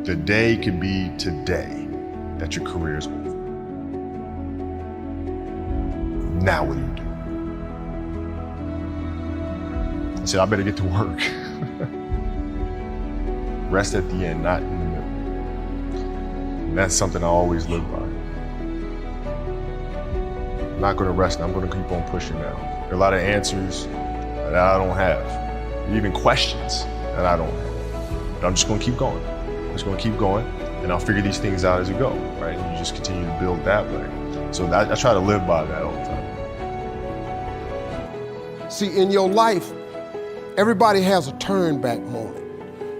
The day could be today that your career is over. Now what do you do? I said, I better get to work. Rest at the end, not in the middle. And that's something I always live by. I'm not gonna rest, I'm gonna keep on pushing now. There are a lot of answers that I don't have, even questions that I don't have. But I'm just gonna keep going. I'm just gonna keep going, and I'll figure these things out as we go, right? And you just continue to build that way. So I try to live by that all the time. See, in your life, everybody has a turn back moment.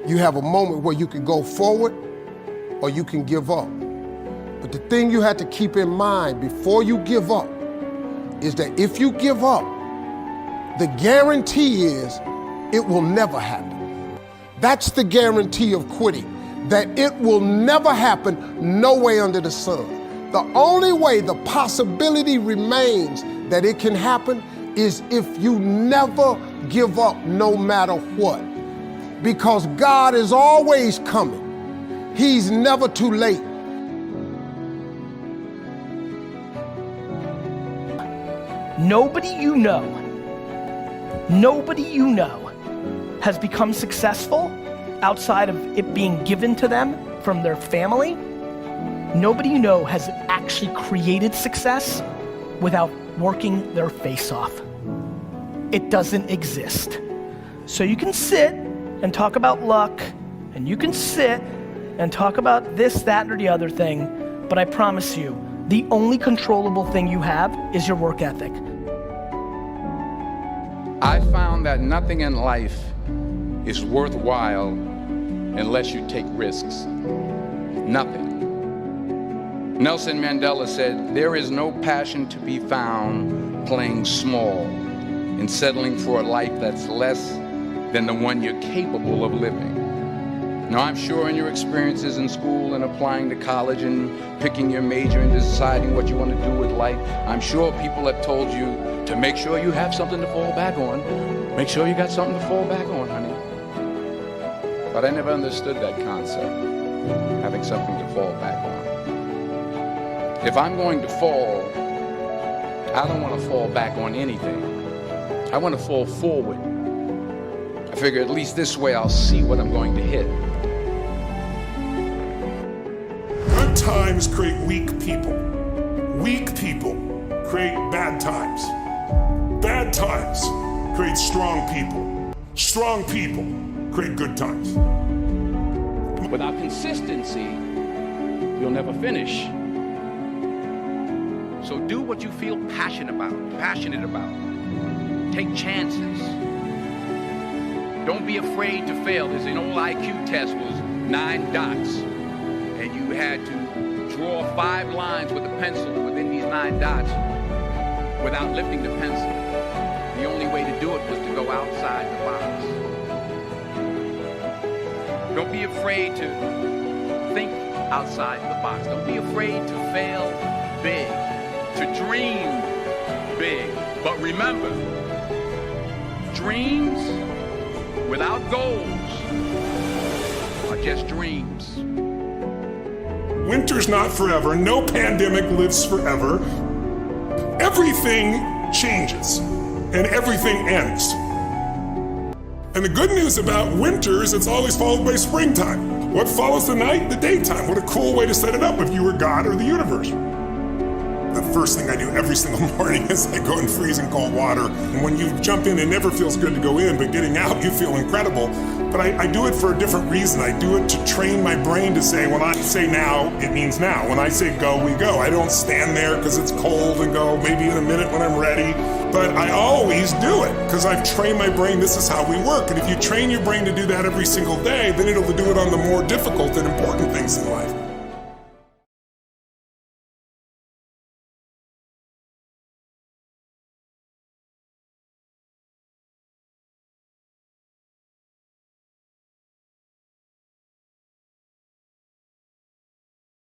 You have a moment where you can go forward or you can give up. But the thing you have to keep in mind before you give up is that if you give up, the guarantee is it will never happen. That's the guarantee of quitting, that it will never happen, no way under the sun. The only way the possibility remains that it can happen is if you never give up no matter what. Because God is always coming. He's never too late. Nobody you know has become successful outside of it being given to them from their family. Nobody you know has actually created success without working their face off. It doesn't exist. So you can sit and talk about luck, and you can sit and talk about this, that, or the other thing, but I promise you, the only controllable thing you have is your work ethic. I found that nothing in life is worthwhile unless you take risks. Nothing. Nelson Mandela said, "There is no passion to be found playing small and settling for a life that's less than the one you're capable of living." Now, I'm sure in your experiences in school and applying to college and picking your major and deciding what you want to do with life, I'm sure people have told you to make sure you have something to fall back on. Make sure you got something to fall back on, honey. But I never understood that concept, having something to fall back on. If I'm going to fall, I don't want to fall back on anything. I want to fall forward. I figure at least this way I'll see what I'm going to hit. Good times create weak people. Weak people create bad times. Bad times create strong people. Strong people create good times. Without consistency, you'll never finish. So do what you feel passionate about. Take chances. Don't be afraid to fail. There's an old IQ test was 9 dots, and you had to draw 5 lines with a pencil within these 9 dots without lifting the pencil. The only way to do it was to go outside the box. Don't be afraid to think outside the box. Don't be afraid to fail big, to dream big. But remember, dreams without goals are just dreams. Winter's not forever. No pandemic lives forever. Everything changes and everything ends. And the good news about winter is it's always followed by springtime. What follows the night? The daytime. What a cool way to set it up if you were God or the universe. The first thing I do every single morning is I go in freezing cold water. And when you jump in, it never feels good to go in, but getting out, you feel incredible. But I do it for a different reason. I do it to train my brain to say, when I say now, it means now. When I say go, we go. I don't stand there because it's cold and go maybe in a minute when I'm ready. But I always do it because I've trained my brain. This is how we work. And if you train your brain to do that every single day, then it'll do it on the more difficult and important things in life.